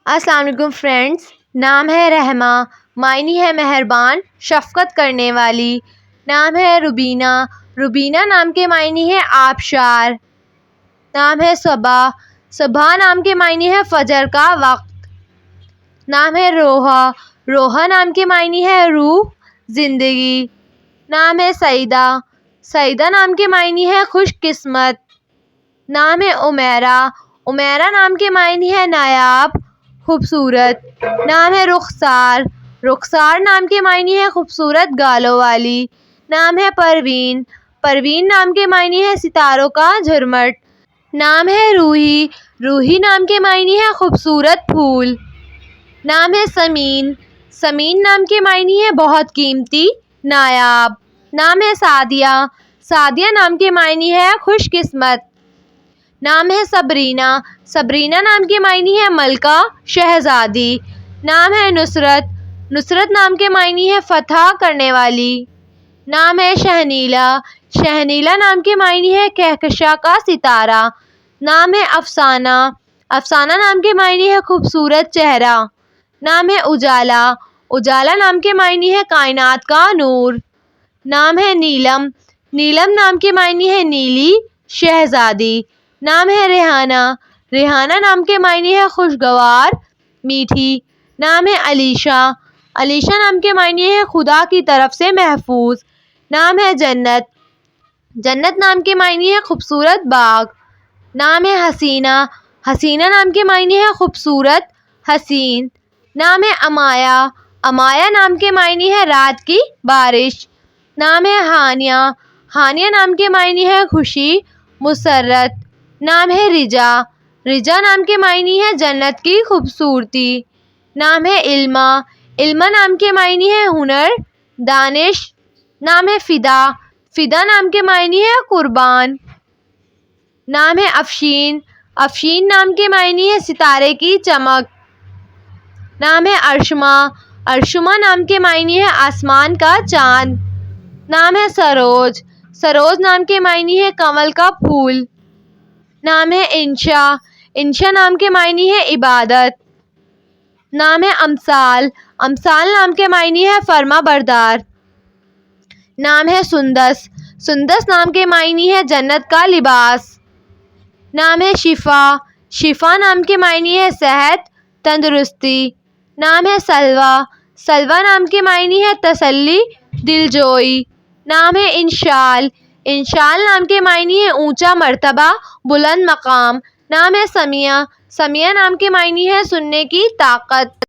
السلام علیکم فرینڈس، نام ہے رحمہ، معنی ہے مہربان، شفقت کرنے والی۔ نام ہے روبینہ، روبینہ نام کے معنی ہے آبشار۔ نام ہے صبا، صبح نام کے معنی ہے فجر کا وقت۔ نام ہے روحا، روحا نام کے معنی ہے روح، زندگی۔ نام ہے سعیدہ، سعیدہ نام کے معنی ہے خوش قسمت۔ نام ہے عمیرہ، عمیرہ نام کے معنی ہے نایاب، خوبصورت۔ نام ہے رخسار، رخسار نام کے معنی ہے خوبصورت گالوں والی۔ نام ہے پروین، پروین نام کے معنی ہے ستاروں کا جھرمٹ۔ نام ہے روحی، روحی نام کے معنی ہے خوبصورت پھول۔ نام ہے سمین، سمین نام کے معنی ہے بہت قیمتی، نایاب۔ نام ہے سعدیہ، سعدیہ نام کے معنی ہے خوش قسمت۔ نام ہے صبرینہ، صبرینہ نام کے معنی ہے ملکہ، شہزادی۔ نام ہے نصرت، نصرت نام کے معنی ہے فتح کرنے والی۔ نام ہے شہنیلہ، شہنیلہ نام کے معنی ہے کہکشاں کا ستارہ۔ نام ہے افسانہ، افسانہ نام کے معنی ہے خوبصورت چہرہ۔ نام ہے اجالا، اجالا نام کے معنی ہے کائنات کا نور۔ نام ہے نیلم، نیلم نام کے معنی ہے نیلی، شہزادی۔ نام ہے ریحانہ، ریحانہ نام کے معنی ہے خوشگوار، میٹھی۔ نام ہے علیشہ، علیشہ نام کے معنی ہے خدا کی طرف سے محفوظ۔ نام ہے جنت، جنت نام کے معنی ہے خوبصورت باغ۔ نام ہے حسینہ، حسینہ نام کے معنی ہے خوبصورت، حسین۔ نام ہے امایا، امایا نام کے معنی ہے رات کی بارش۔ نام ہے ہانیہ، ہانیہ نام کے معنی ہے خوشی، مسرت۔ نام ہے رجا، رجا نام کے معنی ہے جنت کی خوبصورتی۔ نام ہے علمہ، علمہ نام کے معنی ہے ہنر، دانش۔ نام ہے فدا، فدا نام کے معنی ہے قربان۔ نام ہے افشین، افشین نام کے معنی ہے ستارے کی چمک۔ نام ہے ارشمہ، ارشمہ نام کے معنی ہے آسمان کا چاند۔ نام ہے سروج، سروج نام کے معنی ہے کنول کا پھول۔ نام ہے انشا، انشا نام کے معنی ہے عبادت۔ نام ہے امثال، امثال نام کے معنی ہے فرما بردار۔ نام ہے سندس، سندس نام کے معنی ہے جنت کا لباس۔ نام ہے شفا، شفا نام کے معنی ہے صحت، تندرستی۔ نام ہے سلویٰ، سلویٰ نام کے معنی ہے تسلی، دلجوئی۔ نام ہے انشال، انشال نام کے معنی ہے اونچا مرتبہ، بلند مقام۔ نام ہے سمیع، سمیع نام کے معنی ہے سننے کی طاقت۔